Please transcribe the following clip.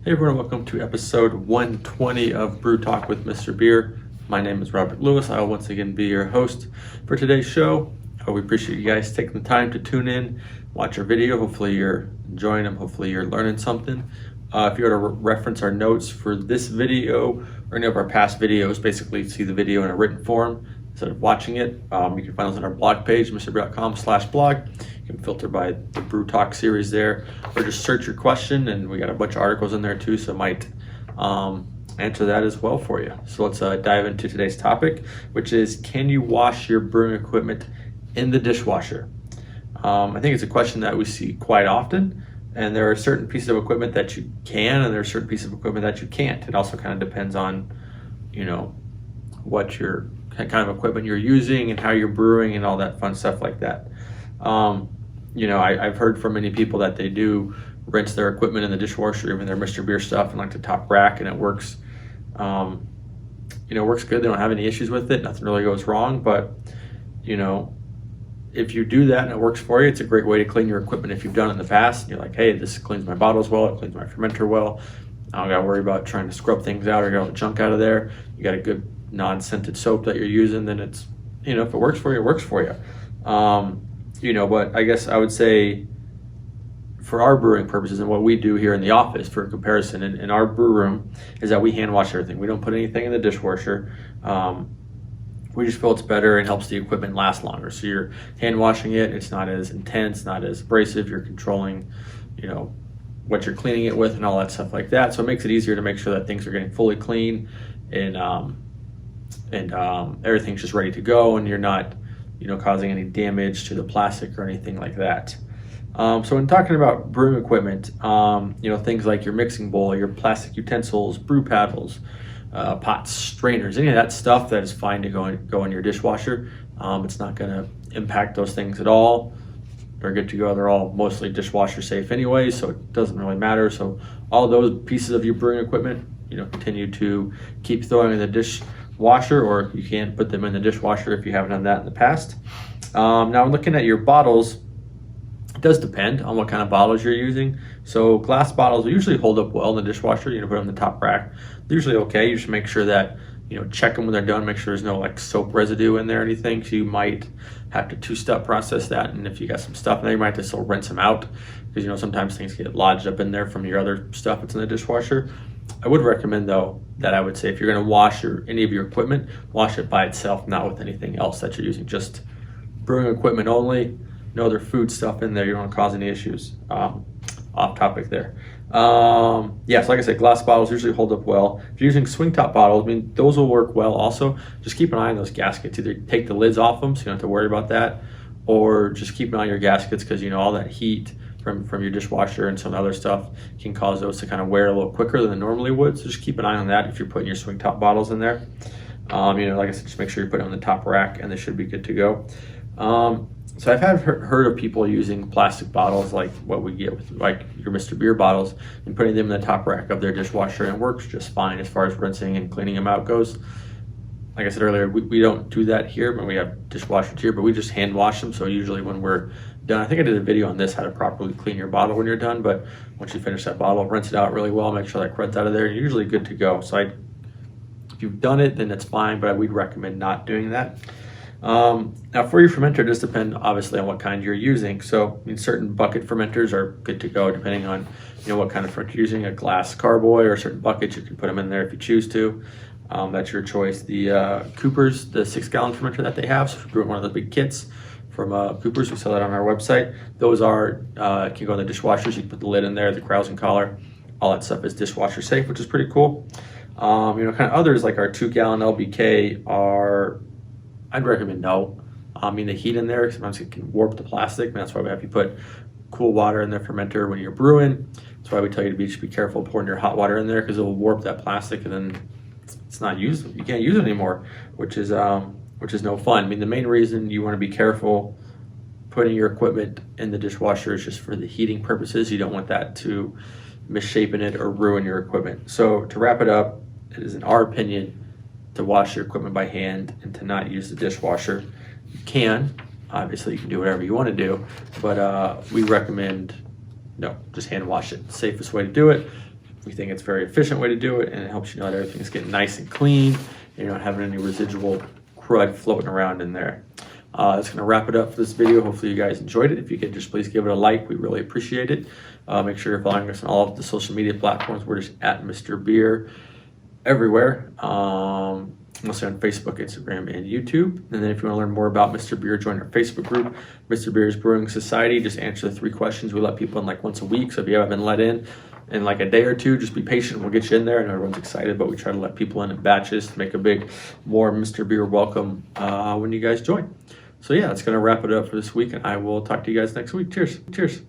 Hey everyone, welcome to episode 120 of Brew Talk with Mr. Beer. My name is Robert Lewis. I will once again be your host for today's show. We appreciate you guys taking the time to tune in, watch our video. Hopefully you're enjoying them. Hopefully you're learning something. If you were to reference our notes for this video or any of our past videos, basically see the video in a written form instead of watching it. You can find us on our blog page, mrbeer.com/blog. You can filter by the Brew Talk series there, or just search your question, and we got a bunch of articles in there too, so it might answer that as well for you. So let's dive into today's topic, which is, can you wash your brewing equipment in the dishwasher? I think it's a question that we see quite often, and there are certain pieces of equipment that you can, and there are certain pieces of equipment that you can't. It also kind of depends on, what your kind of equipment you're using and how you're brewing and all that fun stuff like that. I've heard from many people that they do rinse their equipment in the dishwasher, even their Mr.Beer stuff, and like the top rack, and it works. Works good. They don't have any issues with it. Nothing really goes wrong. But if you do that and it works for you, it's a great way to clean your equipment. If you've done it in the past, and you're like, hey, this cleans my bottles well, it cleans my fermenter well. I don't got to worry about trying to scrub things out or get all the junk out of there. You got a good non-scented soap that you're using, then it's, if it works for you, it works for you. But I guess I would say for our brewing purposes and what we do here in the office for comparison in our brew room is that we hand wash everything. We don't put anything in the dishwasher. We just feel it's better and helps the equipment last longer. So you're hand washing it. It's not as intense, not as abrasive. You're controlling, what you're cleaning it with and all that stuff like that. So it makes it easier to make sure that things are getting fully clean and everything's just ready to go, and you're not causing any damage to the plastic or anything like that. So when talking about brewing equipment, things like your mixing bowl, your plastic utensils, brew paddles, pots, strainers, any of that stuff that is fine to go in your dishwasher. It's not going to impact those things at all. They're good to go. They're all mostly dishwasher safe anyway, so it doesn't really matter. So all those pieces of your brewing equipment, continue to keep throwing in the dishwasher, or you can put them in the dishwasher if you haven't done that in the past. Now looking at your bottles, it does depend on what kind of bottles you're using. So glass bottles usually hold up well in the dishwasher. Put them in the top rack. They're usually okay. You should make sure that, check them when they're done, make sure there's no like soap residue in there or anything. So you might have to two-step process that. And if you got some stuff in there, you might have to still rinse them out, because, sometimes things get lodged up in there from your other stuff that's in the dishwasher. I would recommend, though, that I would say if you're going to wash any of your equipment, wash it by itself, not with anything else that you're using. Just brewing equipment only. No other food stuff in there. You don't want to cause any issues. Off topic there. So like I said, glass bottles usually hold up well. If you're using swing top bottles, those will work well also. Just keep an eye on those gaskets. Either take the lids off them so you don't have to worry about that, or just keep an eye on your gaskets, because all that heat from your dishwasher and some other stuff can cause those to kind of wear a little quicker than they normally would. So just keep an eye on that if you're putting your swing top bottles in there. Like I said, just make sure you put it on the top rack and they should be good to go. So I've heard of people using plastic bottles like what we get with like your Mr.Beer bottles and putting them in the top rack of their dishwasher, and it works just fine as far as rinsing and cleaning them out goes. Like I said earlier, we don't do that here, but we have dishwashers here, but we just hand wash them. So usually when we're done, I think I did a video on this, how to properly clean your bottle when you're done, but once you finish that bottle, rinse it out really well, make sure that crud's out of there, you're usually good to go. So if you've done it, then it's fine, but we'd recommend not doing that. Now for your fermenter, it does depend obviously on what kind you're using. So certain bucket fermenters are good to go depending on what kind of fermenter you're using. A glass carboy or certain buckets, you can put them in there if you choose to. That's your choice. The Cooper's, the 6-gallon fermenter that they have, so if you're doing one of the big kits from Cooper's, we sell that on our website. Those can go in the dishwashers. You can put the lid in there, the rousing collar, all that stuff is dishwasher safe, which is pretty cool. Kind of others like our 2-gallon LBK I'd recommend no. The heat in there, sometimes it can warp the plastic, and that's why we have you put cool water in the fermenter when you're brewing. That's why we tell you to just be careful pouring your hot water in there, because it will warp that plastic and then it's not usable. You can't use it anymore, which is no fun. The main reason you want to be careful putting your equipment in the dishwasher is just for the heating purposes. You don't want that to misshapen it or ruin your equipment. So to wrap it up, it is in our opinion to wash your equipment by hand and to not use the dishwasher. You can, obviously you can do whatever you want to do, but we recommend no, just hand wash it. Safest way to do it. We think it's a very efficient way to do it, and it helps you know that everything's getting nice and clean, and you're not having any residual crud floating around in there. That's going to wrap it up for this video. Hopefully you guys enjoyed it. If you could just please give it a like, we really appreciate it. Make sure you're following us on all of the social media platforms. We're just at Mr. Beer everywhere. Mostly on Facebook, Instagram, and YouTube. And then if you want to learn more about Mr. Beer, join our Facebook group, Mr. Beer's Brewing Society. Just answer the 3 questions. We let people in like once a week. So if you haven't been let in like a day or 2, just be patient. We'll get you in there. And everyone's excited, but we try to let people in batches to make a big, more Mr. Beer welcome when you guys join. So yeah, that's going to wrap it up for this week, and I will talk to you guys next week. Cheers. Cheers.